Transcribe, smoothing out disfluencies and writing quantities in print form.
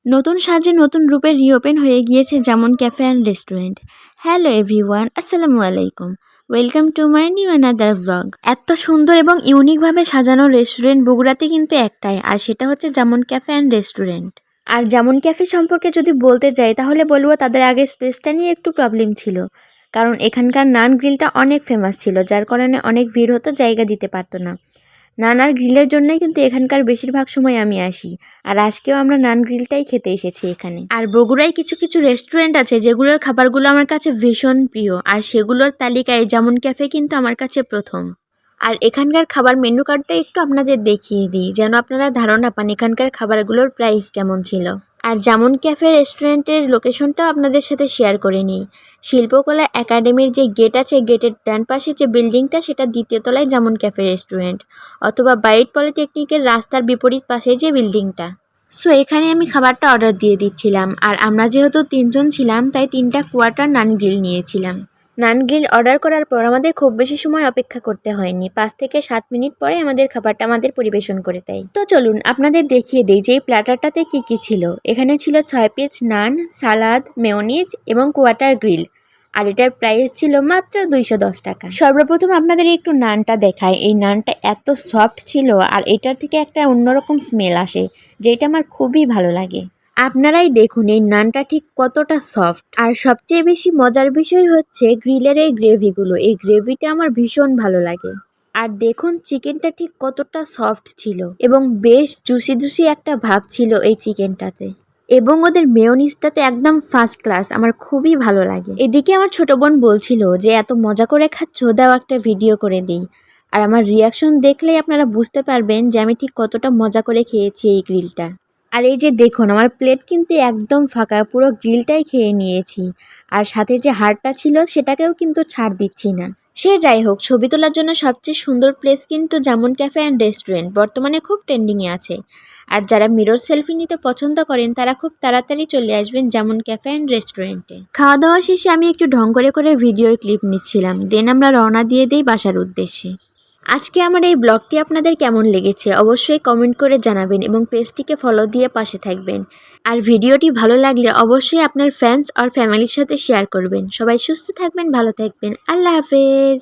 নতুন সাজে নতুন রূপে রিওপেন হয়ে গিয়েছে যেমন cafe and restaurant. Hello everyone, আসসালামু আলাইকুম। Welcome to my new another blog. এত সুন্দর এবং ইউনিকভাবে সাজানো রেস্টুরেন্ট বগুড়াতে কিন্তু একটাই, আর সেটা হচ্ছে যেমন ক্যাফে অ্যান্ড রেস্টুরেন্ট। আর যেমন ক্যাফে সম্পর্কে যদি বলতে যাই তাহলে বলবো তাদের আগে স্পেসটা নিয়ে একটু প্রবলেম ছিল, কারণ এখানকার নান গ্রিলটা অনেক ফেমাস ছিল, যার কারণে অনেক ভিড় হতো, জায়গা দিতে পারতো না। নান আর গ্রিলের জন্যই কিন্তু এখানকার বেশিরভাগ সময় আমি আসি, আর আজকেও আমরা নান গ্রিলটাই খেতে এসেছি এখানে। আর বগুড়ায় কিছু কিছু রেস্টুরেন্ট আছে যেগুলোর খাবারগুলো আমার কাছে ভীষণ প্রিয়, আর সেগুলোর তালিকায় যেমন ক্যাফে কিন্তু আমার কাছে প্রথম। আর এখানকার খাবার মেনু কার্ডটা একটু আপনাদের দেখিয়ে দিই, যেন আপনারা ধারণা পান এখানকার খাবারগুলোর প্রাইস কেমন ছিল। আর যেমন ক্যাফে রেস্টুরেন্টের লোকেশনটাও আপনাদের সাথে শেয়ার করে নিই। শিল্পকলা একাডেমির যে গেট আছে, গেটের ডান পাশে যে বিল্ডিংটা, সেটা দ্বিতীয় তলায় যেমন ক্যাফে রেস্টুরেন্ট, অথবা বাইট পলিটেকনিকের রাস্তার বিপরীত পাশে যে বিল্ডিংটা। সো এখানে আমি খাবারটা অর্ডার দিয়ে দিচ্ছিলাম, আর আমরা যেহেতু 3জন ছিলাম তাই 3টা কোয়ার্টার নান গ্রিল নিয়েছিলাম। নান গ্রিল অর্ডার করার পর আমাদের খুব বেশি সময় অপেক্ষা করতে হয়নি, 5 থেকে 7 মিনিট পরে আমাদের খাবারটা আমাদের পরিবেশন করে দেয়। তো চলুন আপনাদের দেখিয়ে দিই যে এই প্ল্যাটারটাতে কি কি ছিল। এখানে ছিল 6 পিস নান, সালাদ, মেয়োনিজ এবং কোয়ার্টার গ্রিল, আর এটার প্রাইস ছিল মাত্র 210 টাকা। সর্বপ্রথম আপনাদের একটু নানটা দেখায়। এই নানটা এত সফট ছিল, আর এটার থেকে একটা অন্যরকম স্মেল আসে, যেটা আমার খুবই ভালো লাগে। আপনারাই দেখুন এই নানটা ঠিক কতটা সফট। আর সবচেয়ে বেশি মজার বিষয় হচ্ছে গ্রিলের এই গ্রেভিগুলো, এই গ্রেভিটা আমার ভীষণ ভালো লাগে। আর দেখুন চিকেনটা ঠিক কতটা সফট ছিল, এবং বেশ জুসি জুসি একটা ভাব ছিল এই চিকেনটাতে, এবং ওদের মেয়োনিজটা তো একদম ফার্স্ট ক্লাস, আমার খুবই ভালো লাগে। এদিকে আমার ছোট বোন বলছিল যে এত মজা করে খাচ্ছ, দাও একটা ভিডিও করে দিই। আর আমার রিয়াকশন দেখলেই আপনারা বুঝতে পারবেন যে আমি ঠিক কতটা মজা করে খেয়েছি এই গ্রিলটা। আর এই যে দেখুন আমার প্লেট কিন্তু একদম ফাঁকা, পুরো গ্রিলটাই খেয়ে নিয়েছি, আর সাথে যে হাড়টা ছিল সেটাকেও কিন্তু ছাড় দিচ্ছি না। সে যাই হোক, ছবি তোলার জন্য সবচেয়ে সুন্দর প্লেস কিন্তু যেমন ক্যাফে অ্যান্ড রেস্টুরেন্ট বর্তমানে খুব ট্রেন্ডিংয়ে আছে। আর যারা মিরর সেলফি নিতে পছন্দ করেন তারা খুব তাড়াতাড়ি চলে আসবেন যেমন ক্যাফে অ্যান্ড রেস্টুরেন্টে। খাওয়া দাওয়া শেষে আমি একটু ঢং করে ভিডিওর ক্লিপ নিচ্ছিলাম, দেন আমরা রওনা দিয়ে দিই বাসার উদ্দেশ্যে। আজকে আমার এই ব্লগটি আপনাদের কেমন লেগেছে অবশ্যই কমেন্ট করে জানাবেন, এবং পেজটিকে ফলো দিয়ে পাশে থাকবেন। আর ভিডিওটি ভালো লাগলে অবশ্যই আপনার ফ্রেন্ডস আর ফ্যামিলির সাথে শেয়ার করবেন। সবাই সুস্থ থাকবেন, ভালো থাকবেন। আল্লাহ হাফেজ।